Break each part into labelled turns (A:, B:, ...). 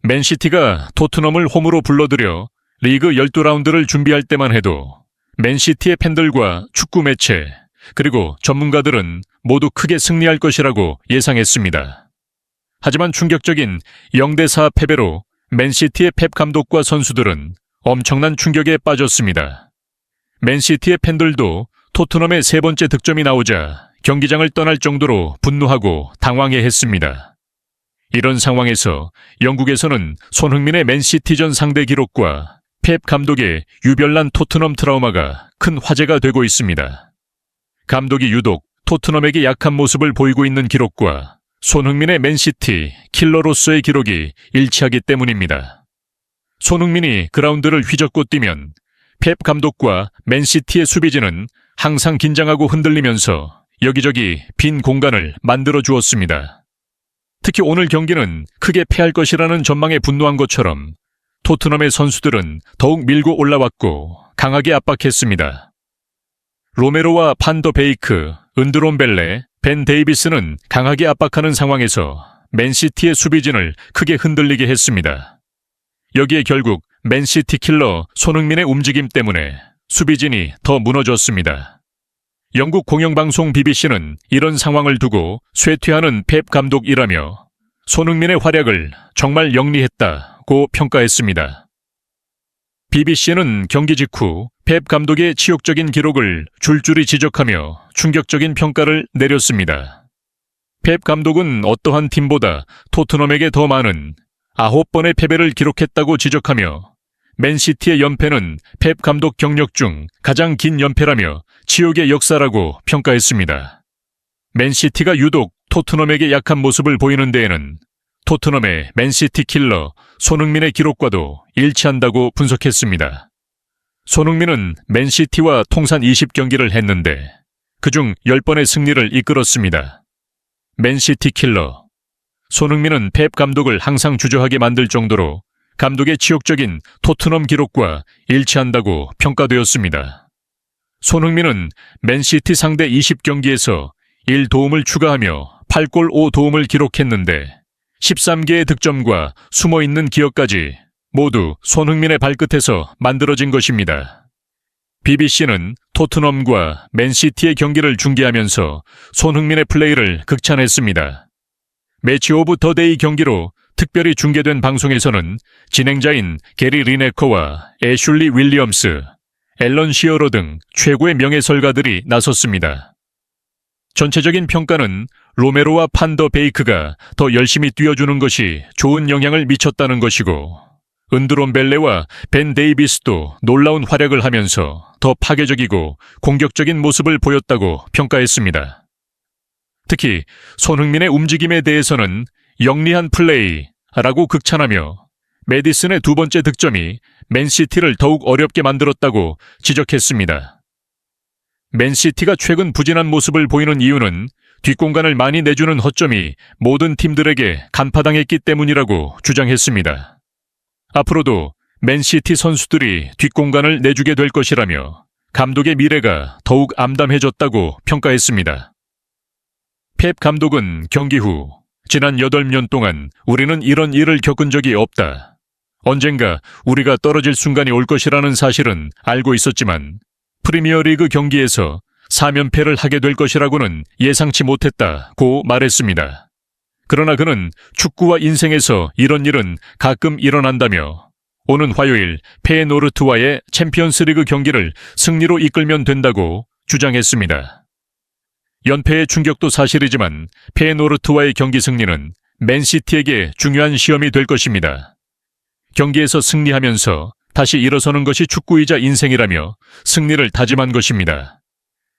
A: 맨시티가 토트넘을 홈으로 불러들여 리그 12라운드를 준비할 때만 해도 맨시티의 팬들과 축구 매체, 그리고 전문가들은 모두 크게 승리할 것이라고 예상했습니다. 하지만 충격적인 0대4 패배로 맨시티의 펩 감독과 선수들은 엄청난 충격에 빠졌습니다. 맨시티의 팬들도 토트넘의 세 번째 득점이 나오자 경기장을 떠날 정도로 분노하고 당황해했습니다. 이런 상황에서 영국에서는 손흥민의 맨시티전 상대 기록과 펩 감독의 유별난 토트넘 트라우마가 큰 화제가 되고 있습니다. 감독이 유독 토트넘에게 약한 모습을 보이고 있는 기록과 손흥민의 맨시티 킬러로서의 기록이 일치하기 때문입니다. 손흥민이 그라운드를 휘젓고 뛰면 펩 감독과 맨시티의 수비진은 항상 긴장하고 흔들리면서 여기저기 빈 공간을 만들어 주었습니다. 특히 오늘 경기는 크게 패할 것이라는 전망에 분노한 것처럼 토트넘의 선수들은 더욱 밀고 올라왔고 강하게 압박했습니다. 로메로와 판 더 베이크, 은드롬벨레, 벤 데이비스는 강하게 압박하는 상황에서 맨시티의 수비진을 크게 흔들리게 했습니다. 여기에 결국 맨시티 킬러 손흥민의 움직임 때문에 수비진이 더 무너졌습니다. 영국 공영방송 BBC는 이런 상황을 두고 쇠퇴하는 펩 감독이라며 손흥민의 활약을 정말 영리했다고 평가했습니다. BBC는 경기 직후 펩 감독의 치욕적인 기록을 줄줄이 지적하며 충격적인 평가를 내렸습니다. 펩 감독은 어떠한 팀보다 토트넘에게 더 많은 9번의 패배를 기록했다고 지적하며 맨시티의 연패는 펩 감독 경력 중 가장 긴 연패라며 치욕의 역사라고 평가했습니다. 맨시티가 유독 토트넘에게 약한 모습을 보이는 데에는 토트넘의 맨시티 킬러 손흥민의 기록과도 일치한다고 분석했습니다. 손흥민은 맨시티와 통산 20경기를 했는데 그중 10번의 승리를 이끌었습니다. 맨시티 킬러. 손흥민은 펩 감독을 항상 주저하게 만들 정도로 감독의 치욕적인 토트넘 기록과 일치한다고 평가되었습니다. 손흥민은 맨시티 상대 20경기에서 1도움을 추가하며 8골 5도움을 기록했는데 13개의 득점과 숨어있는 기여까지 모두 손흥민의 발끝에서 만들어진 것입니다. BBC는 토트넘과 맨시티의 경기를 중계하면서 손흥민의 플레이를 극찬했습니다. 매치 오브 더 데이 경기로 특별히 중계된 방송에서는 진행자인 게리 리네커와 애슐리 윌리엄스, 앨런 시어러 등 최고의 명예설가들이 나섰습니다. 전체적인 평가는 로메로와 판 더 베이크가 더 열심히 뛰어주는 것이 좋은 영향을 미쳤다는 것이고 은드롬벨레와 벤 데이비스도 놀라운 활약을 하면서 더 파괴적이고 공격적인 모습을 보였다고 평가했습니다. 특히 손흥민의 움직임에 대해서는 영리한 플레이라고 극찬하며 메디슨의 두 번째 득점이 맨시티를 더욱 어렵게 만들었다고 지적했습니다. 맨시티가 최근 부진한 모습을 보이는 이유는 뒷공간을 많이 내주는 허점이 모든 팀들에게 간파당했기 때문이라고 주장했습니다. 앞으로도 맨시티 선수들이 뒷공간을 내주게 될 것이라며 감독의 미래가 더욱 암담해졌다고 평가했습니다. 펩 감독은 경기 후 지난 8년 동안 우리는 이런 일을 겪은 적이 없다. 언젠가 우리가 떨어질 순간이 올 것이라는 사실은 알고 있었지만 프리미어리그 경기에서 4연패를 하게 될 것이라고는 예상치 못했다고 말했습니다. 그러나 그는 축구와 인생에서 이런 일은 가끔 일어난다며 오는 화요일 페예노르트와의 챔피언스리그 경기를 승리로 이끌면 된다고 주장했습니다. 연패의 충격도 사실이지만 페예노르트와의 경기 승리는 맨시티에게 중요한 시험이 될 것입니다. 경기에서 승리하면서 다시 일어서는 것이 축구이자 인생이라며 승리를 다짐한 것입니다.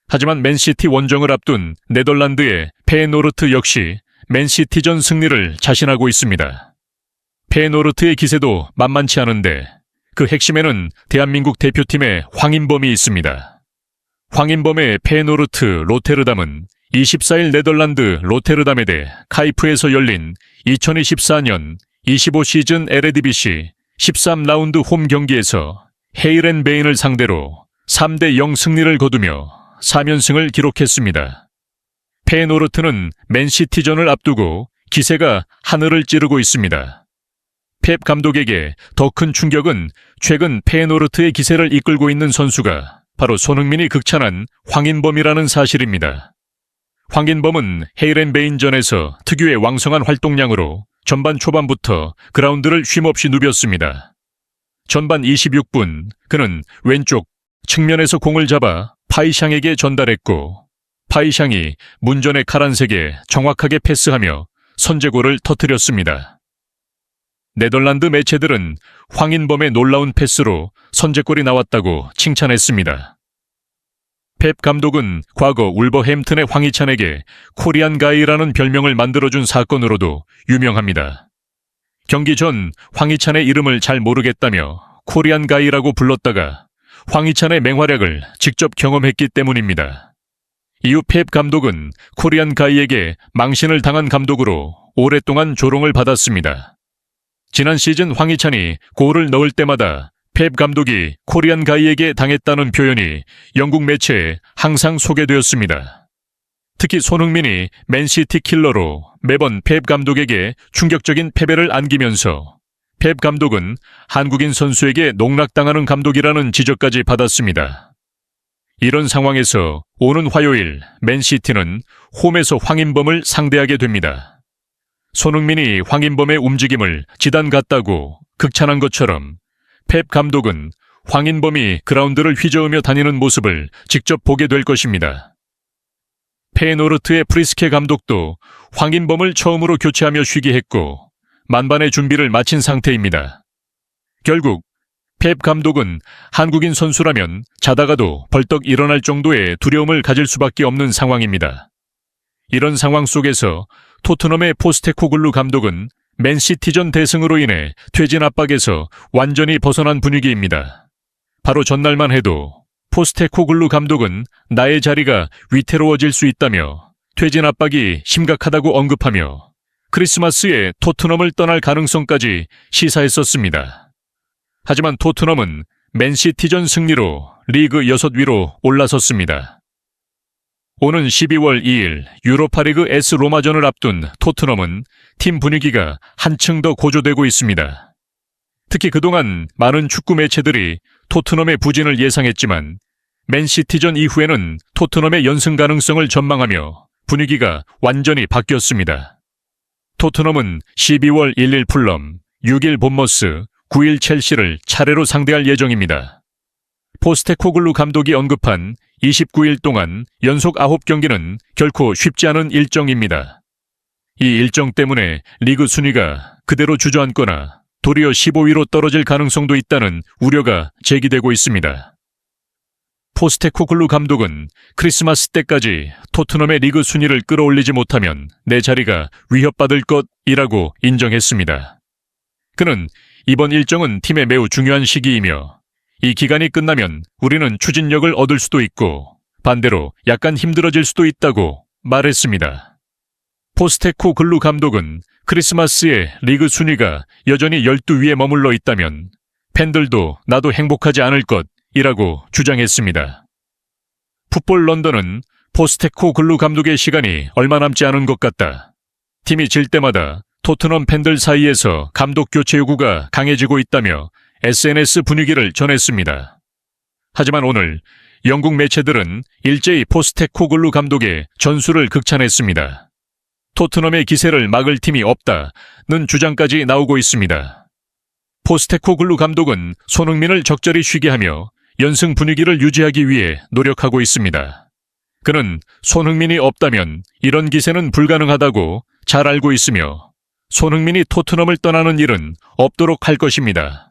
A: 하지만 맨시티 원정을 앞둔 네덜란드의 페예노르트 역시 맨시티전 승리를 자신하고 있습니다. 페예노르트의 기세도 만만치 않은데 그 핵심에는 대한민국 대표팀의 황인범이 있습니다. 황인범의 페예노르트 로테르담은 24일 네덜란드 로테르담에 대해 카이프에서 열린 2024년 25 시즌 에레디비시 13라운드 홈 경기에서 헤이렌베인을 상대로 3대0 승리를 거두며 3연승을 기록했습니다. 페예노르트는 맨시티전을 앞두고 기세가 하늘을 찌르고 있습니다. 펩 감독에게 더 큰 충격은 최근 페예노르트의 기세를 이끌고 있는 선수가 바로 손흥민이 극찬한 황인범이라는 사실입니다. 황인범은 헤이렌베인전에서 특유의 왕성한 활동량으로 전반 초반부터 그라운드를 쉼없이 누볐습니다. 전반 26분 그는 왼쪽 측면에서 공을 잡아 파이샹에게 전달했고 파이샹이 문전의 카란색에 정확하게 패스하며 선제골을 터뜨렸습니다. 네덜란드 매체들은 황인범의 놀라운 패스로 선제골이 나왔다고 칭찬했습니다. 펩 감독은 과거 울버햄튼의 황희찬에게 코리안 가이라는 별명을 만들어준 사건으로도 유명합니다. 경기 전 황희찬의 이름을 잘 모르겠다며 코리안 가이라고 불렀다가 황희찬의 맹활약을 직접 경험했기 때문입니다. 이후 펩 감독은 코리안 가이에게 망신을 당한 감독으로 오랫동안 조롱을 받았습니다. 지난 시즌 황희찬이 골을 넣을 때마다 펩 감독이 코리안 가이에게 당했다는 표현이 영국 매체에 항상 소개되었습니다. 특히 손흥민이 맨시티 킬러로 매번 펩 감독에게 충격적인 패배를 안기면서 펩 감독은 한국인 선수에게 농락당하는 감독이라는 지적까지 받았습니다. 이런 상황에서 오는 화요일 맨시티는 홈에서 황인범을 상대하게 됩니다. 손흥민이 황인범의 움직임을 지단 같다고 극찬한 것처럼 펩 감독은 황인범이 그라운드를 휘저으며 다니는 모습을 직접 보게 될 것입니다. 페예노르트의 프리스케 감독도 황인범을 처음으로 교체하며 쉬게 했고 만반의 준비를 마친 상태입니다. 결국 펩 감독은 한국인 선수라면 자다가도 벌떡 일어날 정도의 두려움을 가질 수밖에 없는 상황입니다. 이런 상황 속에서 토트넘의 포스테코글루 감독은 맨시티전 대승으로 인해 퇴진 압박에서 완전히 벗어난 분위기입니다. 바로 전날만 해도 포스테코글루 감독은 나의 자리가 위태로워질 수 있다며 퇴진 압박이 심각하다고 언급하며 크리스마스에 토트넘을 떠날 가능성까지 시사했었습니다. 하지만 토트넘은 맨시티전 승리로 리그 6위로 올라섰습니다. 오는 12월 2일 유로파리그 S 로마전을 앞둔 토트넘은 팀 분위기가 한층 더 고조되고 있습니다. 특히 그동안 많은 축구 매체들이 토트넘의 부진을 예상했지만 맨시티전 이후에는 토트넘의 연승 가능성을 전망하며 분위기가 완전히 바뀌었습니다. 토트넘은 12월 1일 풀럼, 6일 본머스, 9일 첼시를 차례로 상대할 예정입니다. 포스테코글루 감독이 언급한 29일 동안 연속 9경기는 결코 쉽지 않은 일정입니다. 이 일정 때문에 리그 순위가 그대로 주저앉거나 도리어 15위로 떨어질 가능성도 있다는 우려가 제기되고 있습니다. 포스테코글루 감독은 크리스마스 때까지 토트넘의 리그 순위를 끌어올리지 못하면 내 자리가 위협받을 것이라고 인정했습니다. 그는 이번 일정은 팀에 매우 중요한 시기이며 이 기간이 끝나면 우리는 추진력을 얻을 수도 있고 반대로 약간 힘들어질 수도 있다고 말했습니다. 포스테코글루 감독은 크리스마스에 리그 순위가 여전히 12위에 머물러 있다면 팬들도 나도 행복하지 않을 것이라고 주장했습니다. 풋볼 런던은 포스테코글루 감독의 시간이 얼마 남지 않은 것 같다. 팀이 질 때마다 토트넘 팬들 사이에서 감독 교체 요구가 강해지고 있다며 SNS 분위기를 전했습니다. 하지만 오늘 영국 매체들은 일제히 포스테코글루 감독의 전술을 극찬했습니다. 토트넘의 기세를 막을 팀이 없다는 주장까지 나오고 있습니다. 포스테코글루 감독은 손흥민을 적절히 쉬게 하며 연승 분위기를 유지하기 위해 노력하고 있습니다. 그는 손흥민이 없다면 이런 기세는 불가능하다고 잘 알고 있으며 손흥민이 토트넘을 떠나는 일은 없도록 할 것입니다.